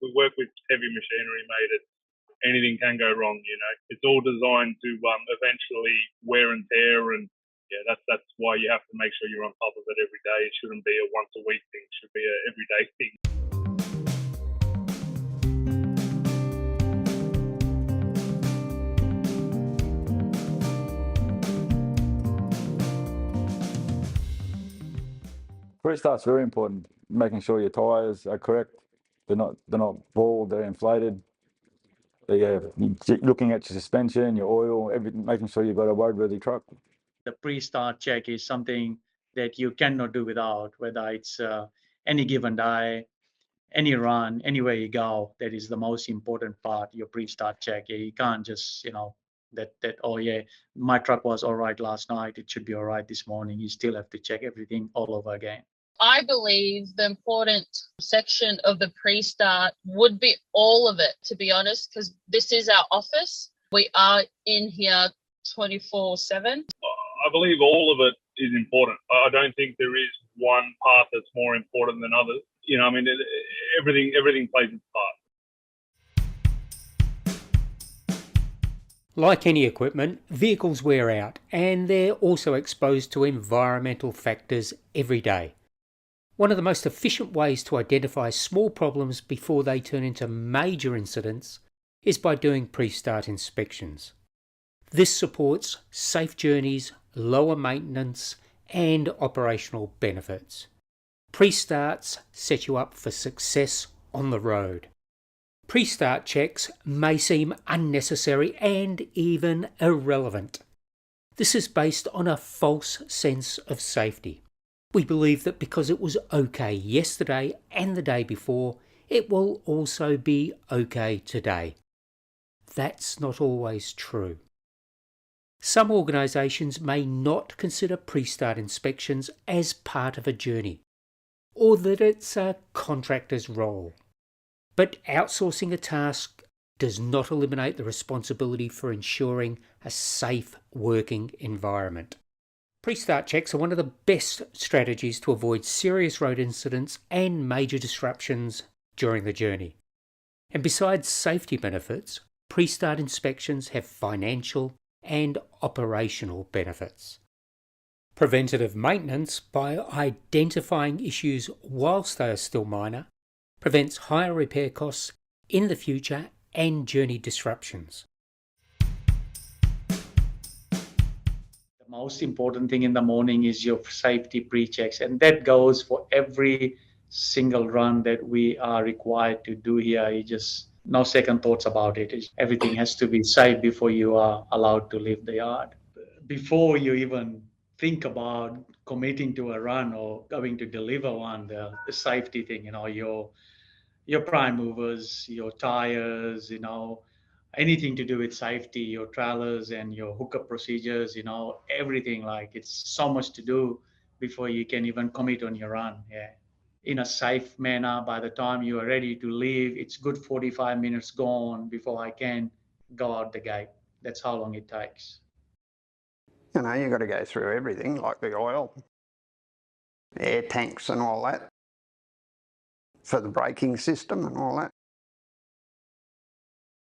we work with heavy machinery, mate. Anything can go wrong. It's all designed to eventually wear and tear, and yeah, that's why you have to make sure you're on top of it every day. It shouldn't be a once a week thing; it should be an everyday thing. Pre-start's very important. Making sure your tyres are correct. They're not bald. They're inflated. Looking at your suspension, your oil, everything, making sure you've got a roadworthy truck. The pre-start check is something that you cannot do without, whether it's any given day, any run, anywhere you go. That is the most important part, your pre-start check. You can't just, oh yeah, my truck was all right last night, it should be all right this morning. You still have to check everything all over again. I believe the important section of the pre-start would be all of it, to be honest, because this is our office. We are in here 24/7. I believe all of it is important. I don't think there is one part that's more important than others. Everything plays its part. Like any equipment, vehicles wear out, and they're also exposed to environmental factors every day. One of the most efficient ways to identify small problems before they turn into major incidents is by doing pre-start inspections. This supports safe journeys, lower maintenance, and operational benefits. Pre-starts set you up for success on the road. Pre-start checks may seem unnecessary and even irrelevant. This is based on a false sense of safety. We believe that because it was okay yesterday and the day before, it will also be okay today. That's not always true. Some organisations may not consider pre-start inspections as part of a journey, or that it's a contractor's role. But outsourcing a task does not eliminate the responsibility for ensuring a safe working environment. Pre-start checks are one of the best strategies to avoid serious road incidents and major disruptions during the journey. And besides safety benefits, pre-start inspections have financial and operational benefits. Preventative maintenance, by identifying issues whilst they are still minor, prevents higher repair costs in the future and journey disruptions. The most important thing in the morning is your safety pre-checks, and that goes for every single run that we are required to do here. You just no second thoughts about it. Everything has to be safe before you are allowed to leave the yard. Before you even think about committing to a run or going to deliver one, the safety thing, your prime movers, your tires, anything to do with safety, your trailers and your hookup procedures, everything. Like, it's so much to do before you can even commit on your run. Yeah. In a safe manner, by the time you are ready to leave, it's good 45 minutes gone before I can go out the gate. That's how long it takes. You've got to go through everything, like the oil, air tanks and all that, for the braking system and all that.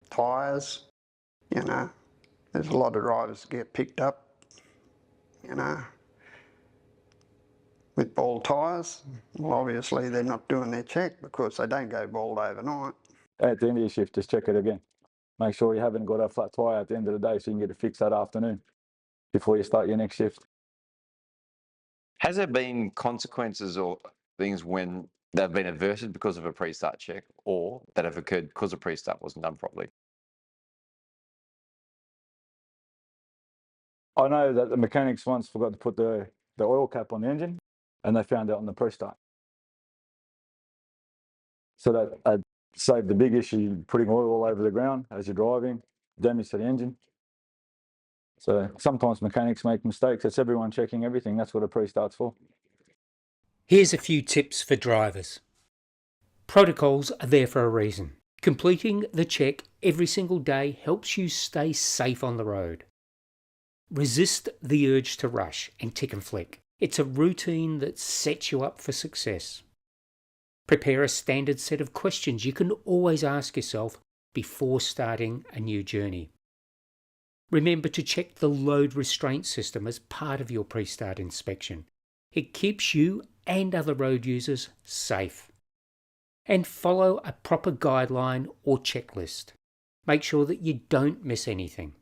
Tyres, there's a lot of drivers that get picked up, with bald tyres. Well, obviously they're not doing their check because they don't go bald overnight. At the end of your shift, just check it again. Make sure you haven't got a flat tyre at the end of the day so you can get it fixed that afternoon before you start your next shift. Has there been consequences or things when they've been averted because of a pre-start check, or that have occurred because a pre-start wasn't done properly? I know that the mechanics once forgot to put the oil cap on the engine, and they found out on the pre-start. So that saved the big issue, putting oil all over the ground as you're driving, damage to the engine. So sometimes mechanics make mistakes. It's everyone checking everything. That's what a pre-start's for. Here's a few tips for drivers. Protocols are there for a reason. Completing the check every single day helps you stay safe on the road. Resist the urge to rush and tick and flick. It's a routine that sets you up for success. Prepare a standard set of questions you can always ask yourself before starting a new journey. Remember to check the load restraint system as part of your pre-start inspection. It keeps you and other road users safe. And follow a proper guideline or checklist. Make sure that you don't miss anything.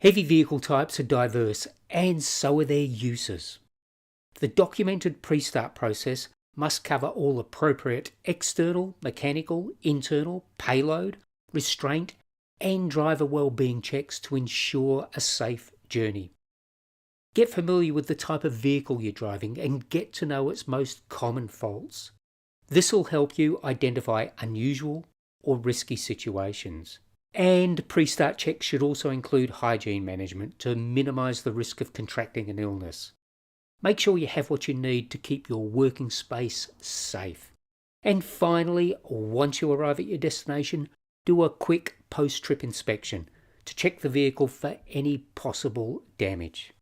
Heavy vehicle types are diverse, and so are their uses. The documented pre-start process must cover all appropriate external, mechanical, internal, payload, restraint, and driver well-being checks to ensure a safe journey. Get familiar with the type of vehicle you're driving and get to know its most common faults. This will help you identify unusual or risky situations. And pre-start checks should also include hygiene management to minimise the risk of contracting an illness. Make sure you have what you need to keep your working space safe. And finally, once you arrive at your destination, do a quick post-trip inspection to check the vehicle for any possible damage.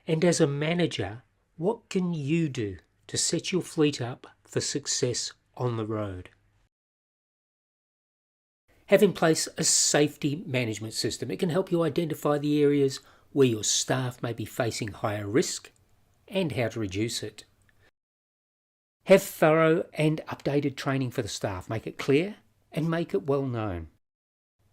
And as a manager, what can you do to set your fleet up for success on the road? Have in place a safety management system. It can help you identify the areas where your staff may be facing higher risk and how to reduce it. Have thorough and updated training for the staff. Make it clear and make it well known.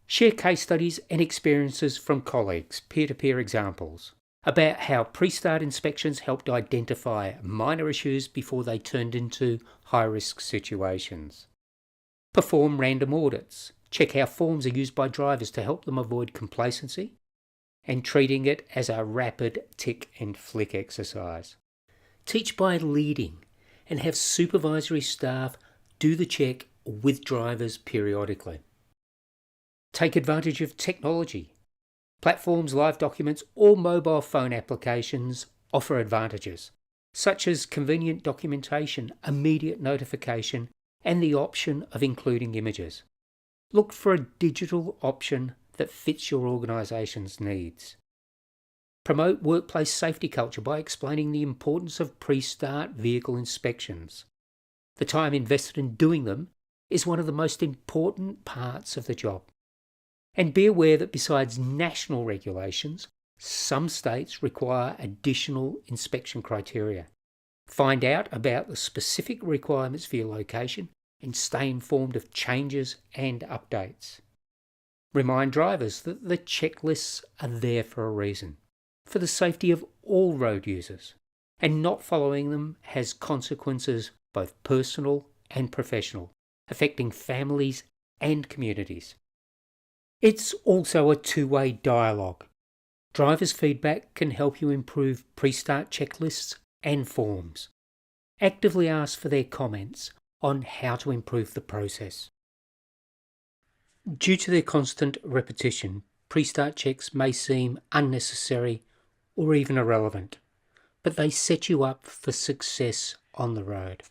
Share case studies and experiences from colleagues, peer-to-peer examples, about how pre-start inspections helped identify minor issues before they turned into high-risk situations. Perform random audits. Check how forms are used by drivers to help them avoid complacency and treating it as a rapid tick and flick exercise. Teach by leading and have supervisory staff do the check with drivers periodically. Take advantage of technology. Platforms, live documents, or mobile phone applications offer advantages, such as convenient documentation, immediate notification, and the option of including images. Look for a digital option that fits your organisation's needs. Promote workplace safety culture by explaining the importance of pre-start vehicle inspections. The time invested in doing them is one of the most important parts of the job. And be aware that besides national regulations, some states require additional inspection criteria. Find out about the specific requirements for your location and stay informed of changes and updates. Remind drivers that the checklists are there for a reason, for the safety of all road users, and not following them has consequences both personal and professional, affecting families and communities. It's also a two-way dialogue. Drivers' feedback can help you improve pre-start checklists and forms. Actively ask for their comments on how to improve the process. Due to their constant repetition, pre-start checks may seem unnecessary or even irrelevant, but they set you up for success on the road.